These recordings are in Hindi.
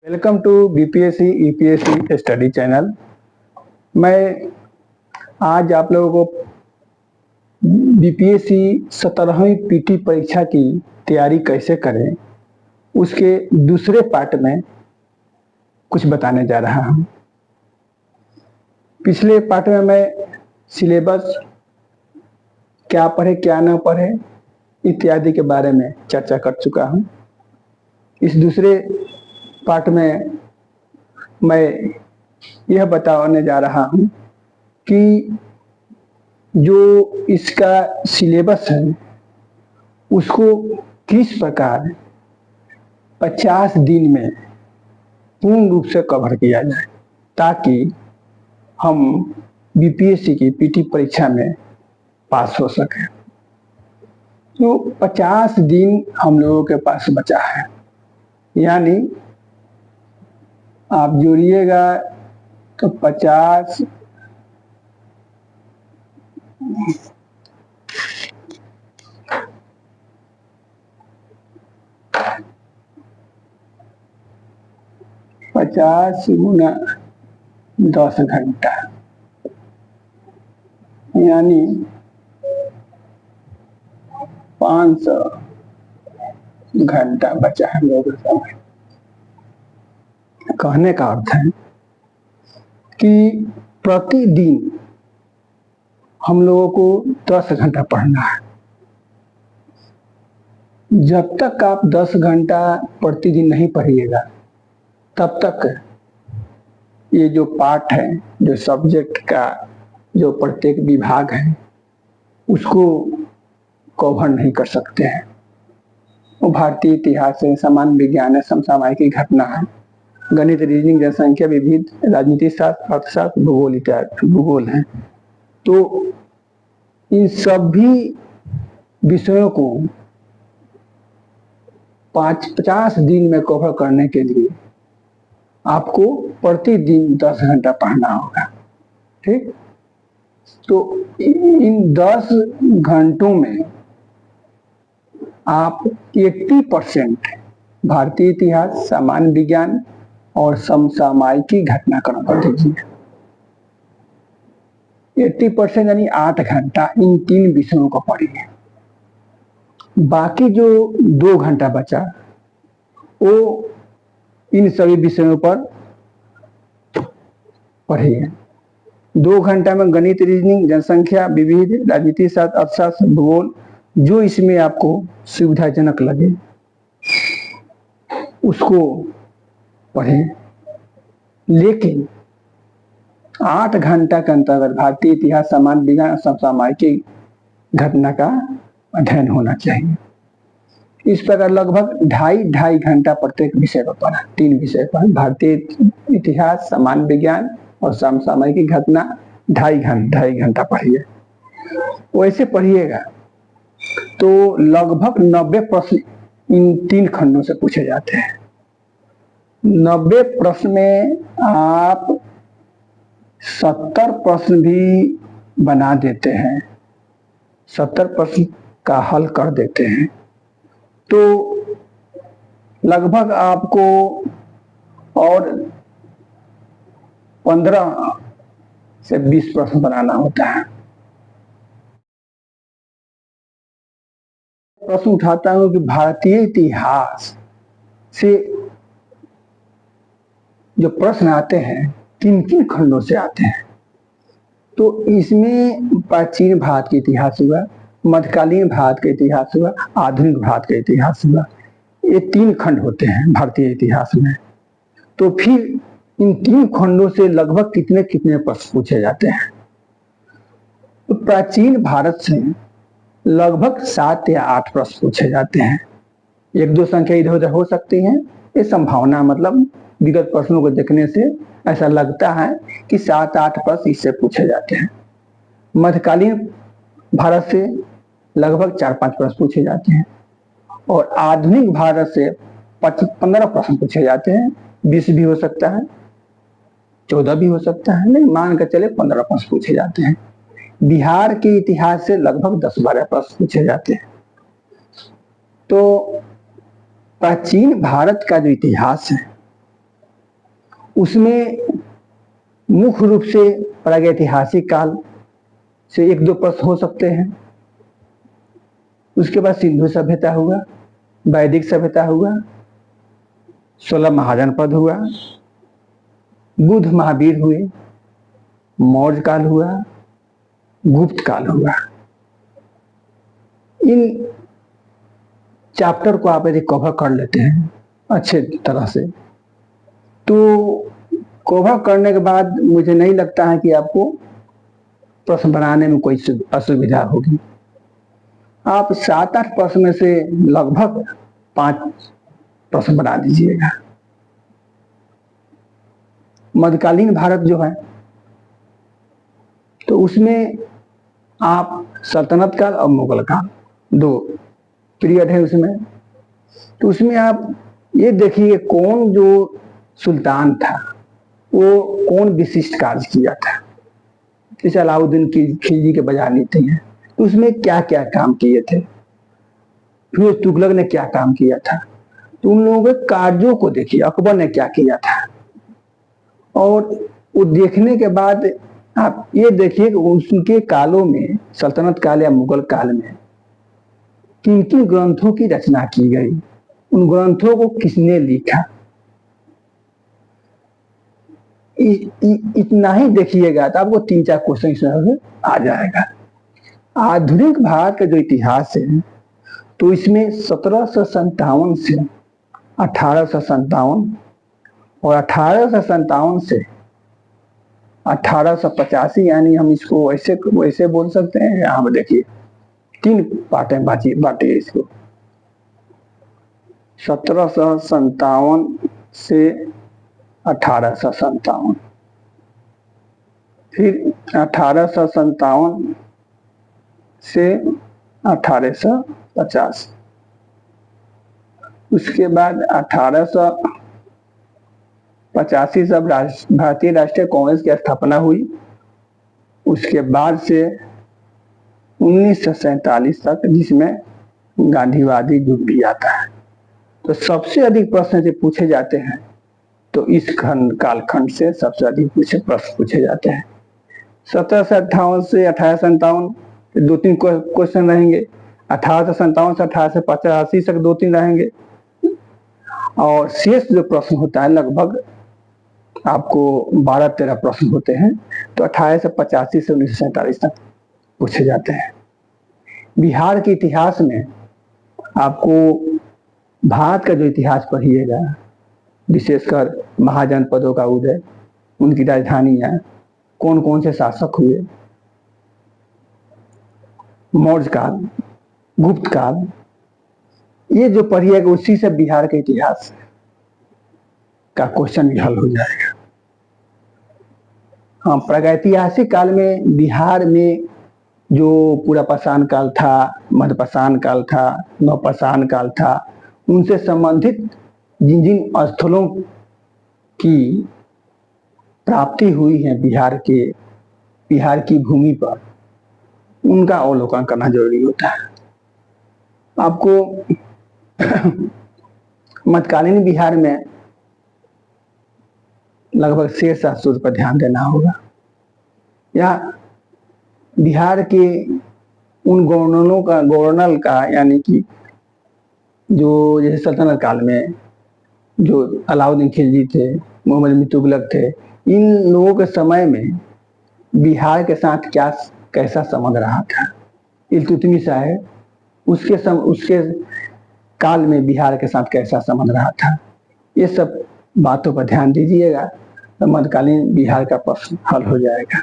Welcome to BPSC EPSC study channel. मैं आज आप लोगों को बीपीएससी 17वीं पीटी परीक्षा की तैयारी कैसे करें उसके दूसरे पार्ट में कुछ बताने जा रहा हूं। पिछले पार्ट में मैं सिलेबस क्या पढ़े क्या न पढ़े इत्यादि के बारे में चर्चा कर चुका हूं। इस दूसरे पार्ट में मैं यह बताने जा रहा हूं कि जो इसका सिलेबस है उसको किस प्रकार 50 दिन में पूर्ण रूप से कवर किया जाए ताकि हम बीपीएससी की पीटी परीक्षा में पास हो सके। तो 50 दिन हम लोगों के पास बचा है, यानी आप जोड़िएगा तो 50 गुना 10 घंटा यानी 500 घंटा बचा है लोगों के समय। कहने का अर्थ है कि प्रतिदिन हम लोगों को 10 घंटा पढ़ना है। जब तक आप 10 घंटा प्रतिदिन नहीं पढ़िएगा तब तक ये जो पाठ है, जो सब्जेक्ट का जो प्रत्येक विभाग है उसको कवर नहीं कर सकते हैं। वो भारतीय इतिहास है, सामान्य विज्ञान है, समसामयिक घटना है, गणित, रीजनिंग, जनसंख्या, विविध, राजनीति शास्त्र, अर्थशास्त्र, भूगोल इत्यादि भूगोल है। तो इन सभी विषयों को 50 दिन में कवर करने के लिए आपको प्रतिदिन 10 घंटा पढ़ना होगा। ठीक, तो इन 10 घंटों में आप 80% भारतीय इतिहास, सामान्य विज्ञान और समसामयिक घटनाक्रम पर दीजिए। 80% यानी 8 घंटा इन 3 विषयों को पढ़िए। बाकी जो 2 घंटा बचा वो इन सभी विषयों पर पढ़िए। 2 घंटा में गणित, रीजनिंग, जनसंख्या, विविध, राजनीति शास्त्र, अर्थशास्त्र, भूगोल, जो इसमें आपको सुविधाजनक लगे उसको पढ़ें। लेकिन 8 घंटा के अंतर्गत भारतीय इतिहास, सामान्य विज्ञान और समसामयिक घटना का अध्ययन होना चाहिए। इस प्रकार लगभग 2.5 घंटा प्रत्येक विषय पर पढ़ा। 3 विषय पर भारतीय इतिहास, सामान्य विज्ञान और समसामयिक घटना 2.5 घंटा पढ़िए। वैसे पढ़िएगा तो लगभग 90 प्रश्न इन 3 खंडों से पूछे जाते हैं। 90 प्रश्न में आप 70 प्रश्न भी बना देते हैं, 70 प्रश्न का हल कर देते हैं, तो लगभग आपको और 15 से 20 प्रश्न बनाना होता है। प्रश्न उठाता हूं कि भारतीय इतिहास से जो प्रश्न आते हैं किन किन खंडों से आते हैं। तो इसमें प्राचीन भारत का इतिहास हुआ, मध्यकालीन भारत का इतिहास हुआ, आधुनिक भारत का इतिहास हुआ। ये 3 खंड होते हैं भारतीय इतिहास में। तो फिर इन 3 खंडों से लगभग कितने कितने प्रश्न पूछे जाते हैं। तो प्राचीन भारत से लगभग 7 या 8 प्रश्न पूछे जाते हैं। 1-2 संख्या इधर उधर हो सकती हैं, ये संभावना, मतलब विगत प्रश्नों को देखने से ऐसा लगता है कि 7-8 प्रश्न इससे पूछे जाते हैं। मध्यकालीन भारत से लगभग 4-5 प्रश्न पूछे जाते हैं और आधुनिक भारत से 15 प्रश्न पूछे जाते हैं। 20 भी हो सकता है, 14 भी हो सकता है, नहीं मान कर चले 15 प्रश्न पूछे जाते हैं। बिहार के इतिहास से लगभग 10-12 प्रश्न पूछे जाते हैं। तो प्राचीन भारत का जो इतिहास है उसमें मुख्य रूप से प्रागैतिहासिक काल से एक दो प्रश्न हो सकते हैं। उसके बाद सिंधु सभ्यता हुआ, वैदिक सभ्यता हुआ, 16 महाजनपद हुआ, बुद्ध महावीर हुए, मौर्य काल हुआ, गुप्त काल हुआ। इन चैप्टर को आप यदि कवर कर लेते हैं अच्छे तरह से, तो कवर करने के बाद मुझे नहीं लगता है कि आपको प्रश्न बनाने में कोई असुविधा होगी। आप 7-8 प्रश्न में से लगभग 5 प्रश्न बना दीजिएगा। मध्यकालीन भारत जो है, तो उसमें आप सल्तनत काल और मुगल काल 2 पीरियड है उसमें। तो उसमें आप ये देखिए कौन जो सुल्तान था वो कौन विशिष्ट कार्य किया था। जैसे अलाउद्दीन की खिलजी के बजा नीति है, तो उसमें क्या क्या काम किए थे, फिर तुगलक ने क्या काम किया था। तो उन लोगों के कार्यों को देखिए, अकबर ने क्या किया था, और वो देखने के बाद आप ये देखिए कि उनके कालों में, सल्तनत काल या मुगल काल में, किन किन ग्रंथों की रचना की गई, उन ग्रंथों को किसने लिखा। इतना ही देखिएगा तो आपको 3-4 क्वेश्चन इसमें आ जाएगा। आधुनिक भारत का जो इतिहास है, तो इसमें 1757 से 1857 और 1857 से 1885, यानी हम इसको वैसे बोल सकते हैं। यहाँ पर देखिए 3 पार्टें बांटी है इसको। 1757 से 1857, फिर 1857 से 1850, उसके बाद 1885 से भारतीय राष्ट्रीय कांग्रेस की स्थापना हुई। उसके बाद से 1947 तक, जिसमें गांधीवादी युग भी आता है। तो सबसे अधिक प्रश्न जो पूछे जाते हैं, तो इस कालखंड से सबसे अधिक प्रश्न पूछे जाते हैं। 1758 से 1857 2-3 क्वेश्चन रहेंगे। 1857 से 1885 तक 2-3 रहेंगे। और शेष जो प्रश्न होता है, लगभग आपको 12-13 प्रश्न होते हैं। तो 1885 से 1947 तक पूछे जाते हैं। बिहार के इतिहास में आपको भारत का जो इतिहास पढ़िएगा, विशेषकर महाजनपदों का उदय, उनकी राजधानियां, कौन कौन से शासक हुए, मौर्य काल, गुप्त काल, ये जो पढ़िएगा उसी से बिहार के इतिहास का क्वेश्चन भी हल हो जाएगा। हाँ, प्रागैतिहासिक काल में बिहार में जो पूरा पाषाण काल था, मध्यपाषाण काल था, नवपाषाण काल था, उनसे संबंधित जिन जिन स्थलों की प्राप्ति हुई है बिहार की भूमि पर, उनका अवलोकन करना जरूरी होता है। आपको मध्यकालीन बिहार में लगभग शेरशाह सूर्य पर ध्यान देना होगा, या बिहार के उन गवर्नर का, यानी कि जो जैसे सल्तनत काल में जो अलाउद्दीन खिलजी थे, मोहम्मद बिन तुगलक थे, इन लोगों के समय में बिहार के साथ कैसा संबंध रहा था। इल्तुतमिश आए, उसके काल में बिहार के साथ कैसा संबंध रहा था, ये सब बातों पर ध्यान दीजिएगा, तो मध्यकालीन बिहार का प्रश्न हल हो जाएगा।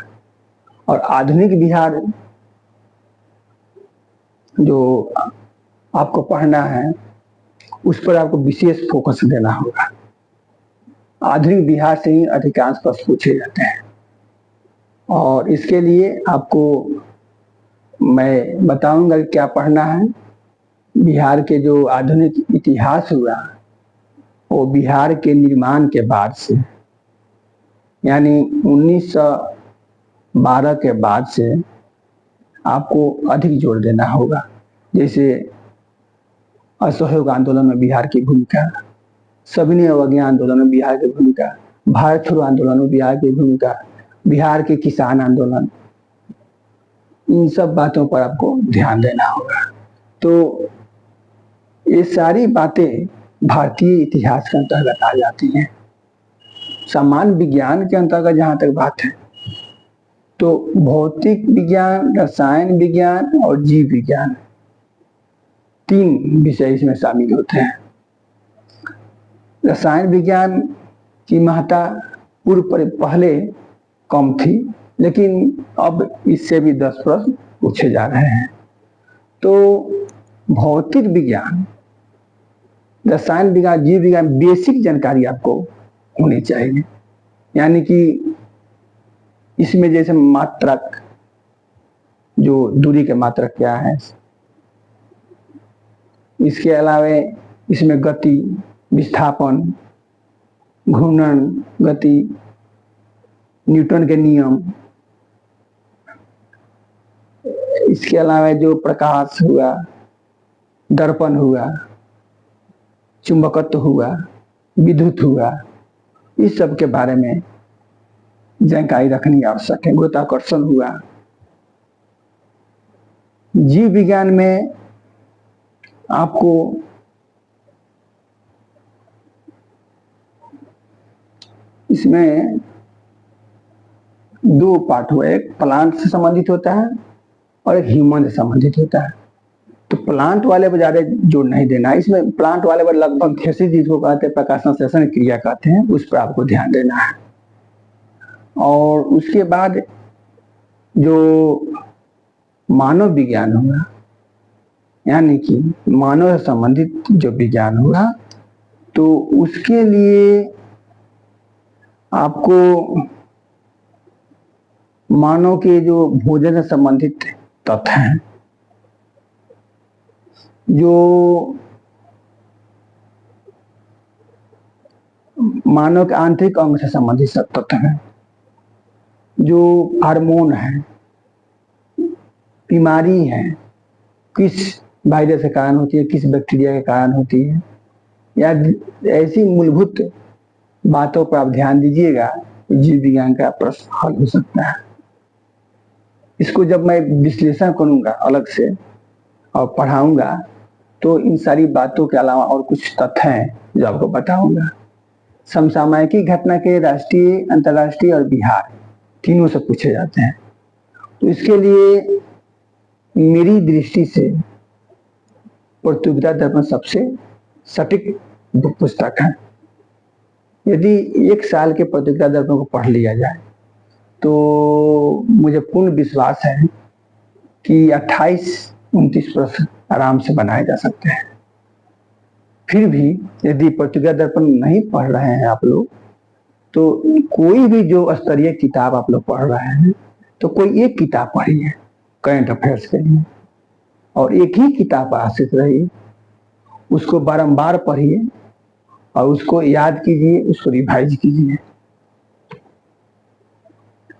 और आधुनिक बिहार जो आपको पढ़ना है, उस पर आपको विशेष फोकस देना होगा। आधुनिक बिहार से ही अधिकांश प्रश्न पूछे जाते हैं, और इसके लिए आपको मैं बताऊंगा कि क्या पढ़ना है। बिहार के जो आधुनिक इतिहास हुआ, वो बिहार के निर्माण के बाद से, यानी 1912 के बाद से आपको अधिक जोर देना होगा। जैसे असहयोग आंदोलन में बिहार की भूमिका, सविनय अवज्ञा आंदोलन में बिहार की भूमिका, भारत छोड़ो आंदोलन में बिहार की भूमिका, बिहार के किसान आंदोलन, इन सब बातों पर आपको ध्यान देना होगा। तो ये सारी बातें भारतीय इतिहास के अंतर्गत आ जाती हैं। सामान्य विज्ञान के अंतर्गत जहां तक बात है, तो भौतिक विज्ञान, रसायन विज्ञान और जीव विज्ञान, 3 विषय इसमें शामिल होते हैं। रसायन विज्ञान की महत्ता पहले कम थी, लेकिन अब इससे भी 10 प्रश्न पूछे जा रहे हैं। तो भौतिक विज्ञान, रसायन विज्ञान, जीव विज्ञान, बेसिक जानकारी आपको होनी चाहिए। यानी कि इसमें जैसे मात्रक, जो दूरी के मात्रक क्या है, इसके अलावा इसमें गति, विस्थापन, घूर्णन गति, न्यूटन के नियम, इसके अलावा जो प्रकाश हुआ, दर्पण हुआ, चुंबकत्व हुआ, विद्युत हुआ, इस सब के बारे में जानकारी रखनी आवश्यक है। गुरुत्वाकर्षण हुआ। जीव विज्ञान में आपको इसमें 2 पार्ट हुआ, एक प्लांट से संबंधित होता है और एक ह्यूमन से संबंधित होता है। तो प्लांट वाले पर ज्यादा जोर नहीं देना है। इसमें प्लांट वाले पर लगभग खेती जिसको कहते हैं प्रकाश संश्लेषण क्रिया कहते हैं, उस पर आपको ध्यान देना है। और उसके बाद जो मानव विज्ञान हुआ, यानी कि मानव से संबंधित जो विज्ञान हुआ, तो उसके लिए आपको मानव के जो भोजन से संबंधित तथ्य हैं, जो मानव के आंतरिक अंग से संबंधित तथ्य हैं, जो हार्मोन है, बीमारी है, किस वायरस के कारण होती है, किस बैक्टीरिया के कारण होती है, या ऐसी मूलभूत बातों पर आप ध्यान दीजिएगा, जीव विज्ञान का प्रश्न हल हो सकता है। इसको जब मैं विश्लेषण करूंगा अलग से और पढ़ाऊंगा, तो इन सारी बातों के अलावा और कुछ तथ्य हैं जो आपको बताऊंगा। समसामयिकी घटना के राष्ट्रीय, अंतर्राष्ट्रीय और बिहार तीनों से पूछे जाते हैं। तो इसके लिए मेरी दृष्टि से प्रतियोगिता दर्पण सबसे सटीक पुस्तक है। यदि 1 साल के प्रतियोगिता दर्पण को पढ़ लिया जाए, तो मुझे पूर्ण विश्वास है कि 28-29 प्रश्न आराम से बनाए जा सकते हैं। फिर भी यदि प्रतियोगिता दर्पण नहीं पढ़ रहे हैं आप लोग, तो कोई भी जो स्तरीय किताब आप लोग पढ़ रहे हैं, तो कोई एक किताब पढ़िए करंट अफेयर्स के लिए, और एक ही किताब आश्रित रहिए, उसको बारंबार पढ़िए और उसको याद कीजिए, उसको रिवाइज कीजिए।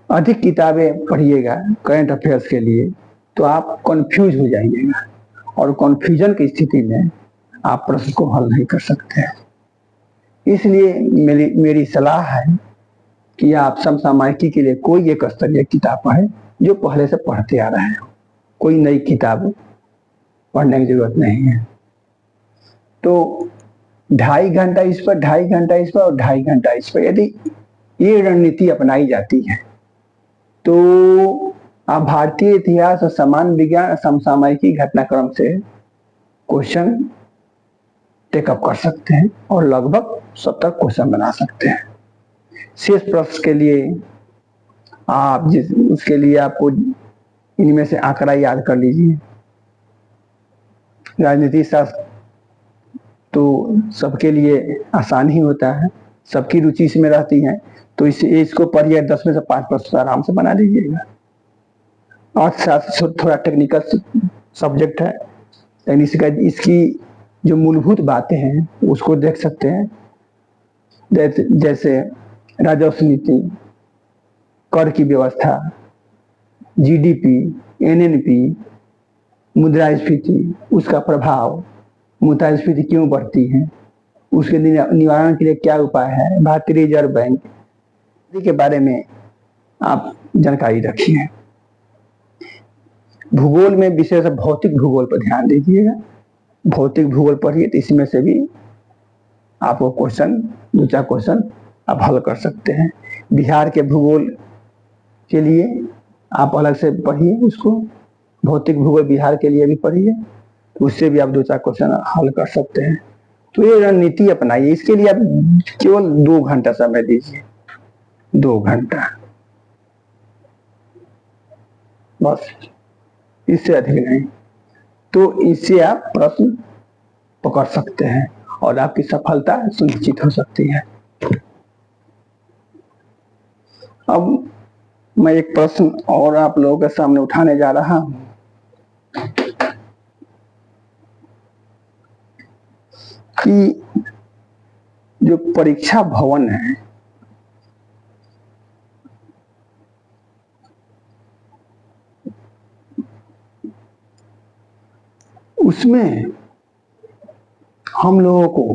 अधिक किताबें पढ़िएगा करंट अफेयर्स के लिए, तो आप कंफ्यूज हो जाइएगा, और कंफ्यूजन की स्थिति में आप प्रश्न को हल नहीं कर सकते हैं। इसलिए मेरी सलाह है कि आप समसामयिकी के लिए कोई एक स्तरीय किताब पढ़ें जो पहले से पढ़ते आ रहे हैं। कोई नई किताब पढ़ने की जरूरत नहीं है। तो 2.5 घंटा इस पर, 2.5 घंटा इस पर और 2.5 घंटा इस पर, यदि ये रणनीति अपनाई जाती है, तो आप भारतीय इतिहास और सामान्य विज्ञान, समसामयिकी घटनाक्रम से क्वेश्चन टेकअप कर सकते हैं और लगभग 70 क्वेश्चन बना सकते हैं। शेष प्रश्न के लिए उसके लिए आपको इनमें से आंकड़ा याद कर लीजिए। राजनीति शास्त्र तो सबके लिए आसान ही होता है, सबकी रुचि इसमें रहती है, तो इसको पढ़िए, 10 में से 5 प्रश्न आराम से बना लीजिएगा। अर्थशास्त्र थोड़ा टेक्निकल सब्जेक्ट है, लेकिन इसकी जो मूलभूत बातें हैं उसको देख सकते हैं, जैसे राजस्व नीति, कर की व्यवस्था, जीडीपी, एनएनपी, मुद्रास्फीति, उसका प्रभाव, मुद्रास्फीति क्यों बढ़ती है, उसके निवारण के लिए क्या उपाय है, भारतीय रिजर्व बैंक के बारे में आप जानकारी रखिए। भूगोल में विशेष भौतिक भूगोल पर ध्यान दीजिएगा। भौतिक भूगोल पढ़िए तो इसमें से भी आपको क्वेश्चन, 2-4 क्वेश्चन आप हल कर सकते हैं। बिहार के भूगोल के लिए आप अलग से पढ़िए उसको, भौतिक भूगोल बिहार के लिए भी पढ़िए, उससे भी आप 2-4 क्वेश्चन हल कर सकते हैं। तो ये रणनीति अपनाइए। इसके लिए आप केवल 2 घंटा समय दीजिए, 2 घंटा बस, इससे अधिक नहीं। तो इससे आप प्रश्न पकड़ सकते हैं और आपकी सफलता सुनिश्चित हो सकती है। अब मैं एक प्रश्न और आप लोगों के सामने उठाने जा रहा हूं कि जो परीक्षा भवन है उसमें हम लोगों को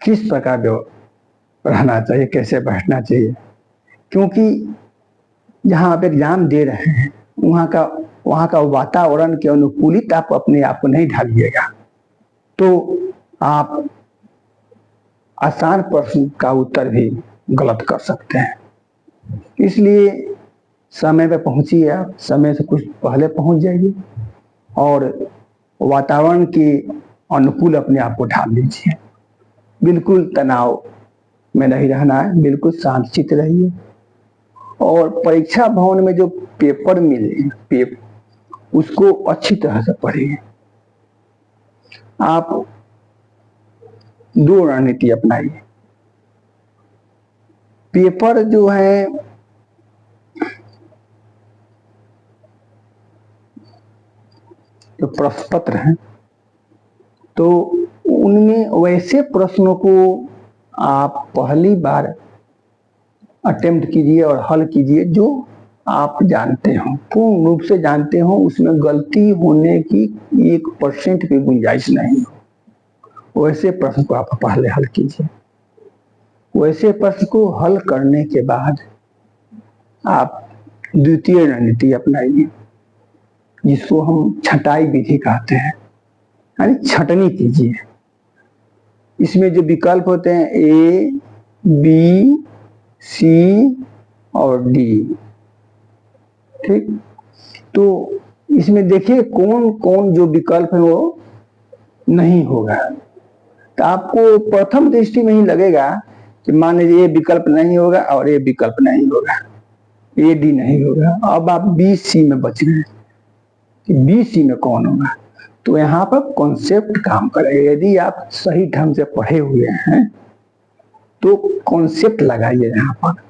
किस प्रकार रहना चाहिए, कैसे बैठना चाहिए, क्योंकि जहां आप एग्जाम दे रहे हैं वहां का वातावरण के अनुकूलित आप अपने आप को नहीं ढालिएगा तो आप आसान प्रश्न का उत्तर भी गलत कर सकते हैं। इसलिए समय पे पहुंचिए, आप समय से कुछ पहले पहुंच जाइए और वातावरण के अनुकूल अपने आप को ढाल लीजिए। बिल्कुल तनाव में नहीं रहना है, बिल्कुल शांतचित्त रहिए और परीक्षा भवन में जो पेपर मिले उसको अच्छी तरह से पढ़िए। आप 2 रणनीति अपनाइए। पेपर जो है जो प्रश्न पत्र हैं तो उनमें वैसे प्रश्नों को आप पहली बार अटेम्प्ट कीजिए और हल कीजिए जो आप जानते हो, पूर्ण रूप से जानते हो, उसमें गलती होने की 1% की गुंजाइश नहीं हो। वैसे प्रश्न को आप पहले हल कीजिए। वैसे प्रश्न को हल करने के बाद आप द्वितीय रणनीति अपनाइए जिसको हम छटाई विधि कहते हैं, यानी छटनी कीजिए। इसमें जो विकल्प होते हैं A, B, C और D, ठीक। तो इसमें देखिए कौन कौन जो विकल्प है वो नहीं होगा। तो आपको प्रथम दृष्टि में ही लगेगा कि मान लीजिए ये विकल्प नहीं होगा और ये विकल्प नहीं होगा, A, D नहीं होगा। अब आप B, C में बच गए कि B, C में कौन होगा। तो यहाँ पर कॉन्सेप्ट काम करेगा। यदि आप सही ढंग से पढ़े हुए हैं तो कॉन्सेप्ट लगाइए यहाँ पर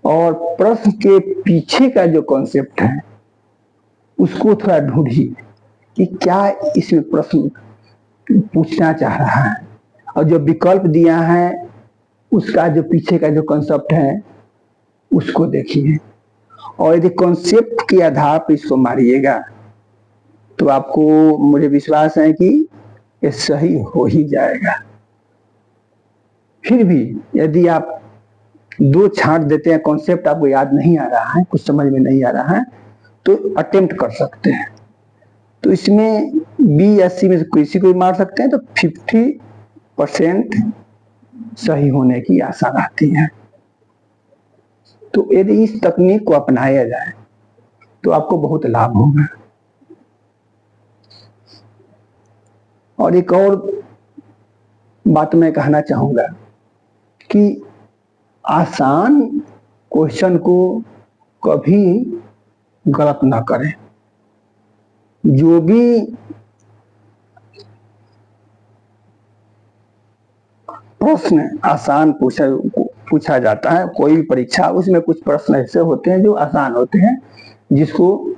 और प्रश्न के पीछे का जो कॉन्सेप्ट है उसको थोड़ा ढूंढिए कि क्या इसमें प्रश्न पूछना चाह रहा है और जो विकल्प दिया है उसका जो पीछे का जो कॉन्सेप्ट है उसको देखिए और यदि कॉन्सेप्ट के आधार पर इसको मारिएगा तो आपको, मुझे विश्वास है कि ये सही हो ही जाएगा। फिर भी यदि आप 2 छांट देते हैं, कॉन्सेप्ट आपको याद नहीं आ रहा है, कुछ समझ में नहीं आ रहा है, तो अटेम्प्ट कर सकते हैं। तो इसमें B या C में से किसी को भी मार सकते हैं तो 50% सही होने की आशा रहती है। तो यदि इस तकनीक को अपनाया जाए तो आपको बहुत लाभ होगा। और एक और बात मैं कहना चाहूंगा कि आसान क्वेश्चन को कभी गलत ना करें। जो भी प्रश्न आसान पूछा जाता है, कोई भी परीक्षा, उसमें कुछ प्रश्न ऐसे होते हैं जो आसान होते हैं, जिसको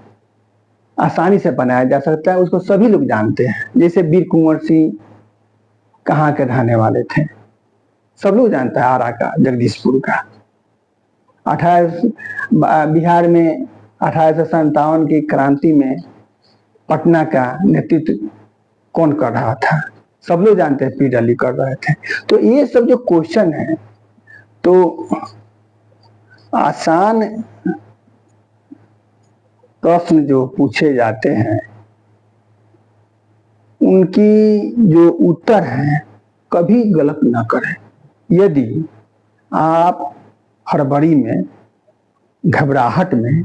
आसानी से बनाया जा सकता है, उसको सभी लोग जानते हैं। जैसे वीर कुंवर सिंह कहाँ के रहने वाले थे, सब लोग जानते हैं, आरा का, जगदीशपुर का। बिहार में 1857 की क्रांति में पटना का नेतृत्व कौन कर रहा था, सब लोग जानते हैं पीडब्ल्यू कर रहे थे। तो ये सब जो क्वेश्चन है, तो आसान प्रश्न जो पूछे जाते हैं उनकी जो उत्तर है कभी गलत ना करें। यदि आप हड़बड़ी में, घबराहट में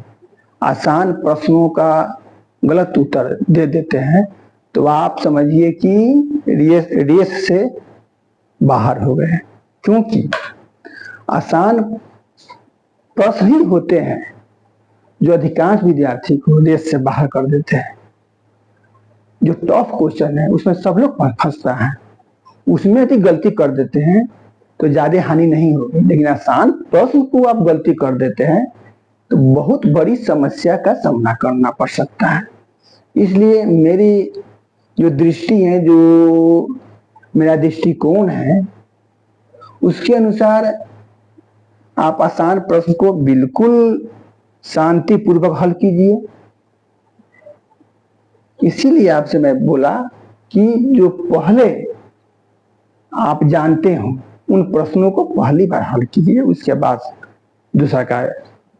आसान प्रश्नों का गलत उत्तर दे देते हैं तो आप समझिए कि रेस से बाहर हो गए। क्योंकि आसान प्रश्न ही होते हैं जो अधिकांश विद्यार्थी को रेस से बाहर कर देते हैं। जो टफ क्वेश्चन है उसमें सब लोग फंसता है, उसमें यदि गलती कर देते हैं तो ज्यादा हानि नहीं होगी, लेकिन आसान प्रश्न को आप गलती कर देते हैं तो बहुत बड़ी समस्या का सामना करना पड़ सकता है। इसलिए मेरी जो दृष्टि है, जो मेरा दृष्टिकोण है, उसके अनुसार आप आसान प्रश्न को बिल्कुल शांतिपूर्वक हल कीजिए। इसीलिए आपसे मैं बोला कि जो पहले आप जानते हो उन प्रश्नों को पहली बार हल कीजिए, उसके बाद दूसरा का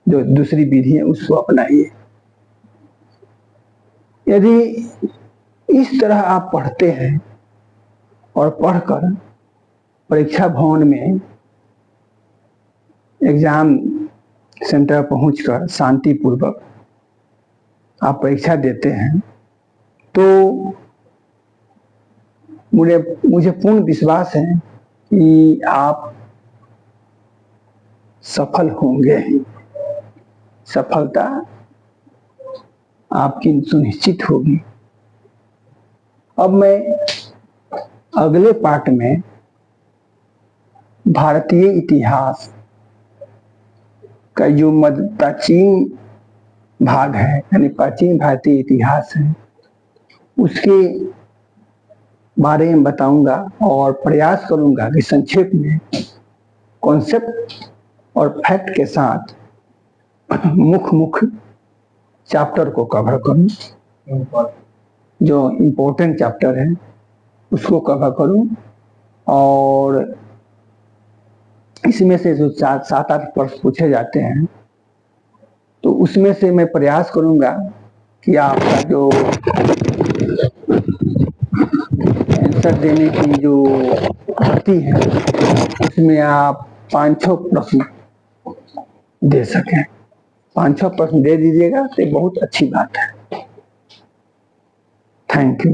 जो दूसरी विधि है उसको अपनाइए। यदि इस तरह आप पढ़ते हैं और पढ़कर परीक्षा भवन में एग्जाम सेंटर पहुंचकर शांतिपूर्वक आप परीक्षा देते हैं तो मुझे पूर्ण विश्वास है कि आप सफल होंगे ही। सफलता आपकी सुनिश्चित होगी। अब मैं अगले पार्ट में भारतीय इतिहास का जो प्राचीन भाग है, यानी प्राचीन भारतीय इतिहास है, उसके बारे में बताऊंगा और प्रयास करूंगा कि संक्षेप में कॉन्सेप्ट और फैक्ट के साथ मुख्य चैप्टर को कवर करूं। जो इम्पोर्टेंट चैप्टर है उसको कवर करूं और इसमें से जो 7-8 प्रश्न पूछे जाते हैं तो उसमें से मैं प्रयास करूंगा कि आपका जो आंसर देने की जो गति है उसमें आप 5-6 प्रश्न दे सकें। 5-6 प्रश्न दे दीजिएगा तो बहुत अच्छी बात है। Thank you.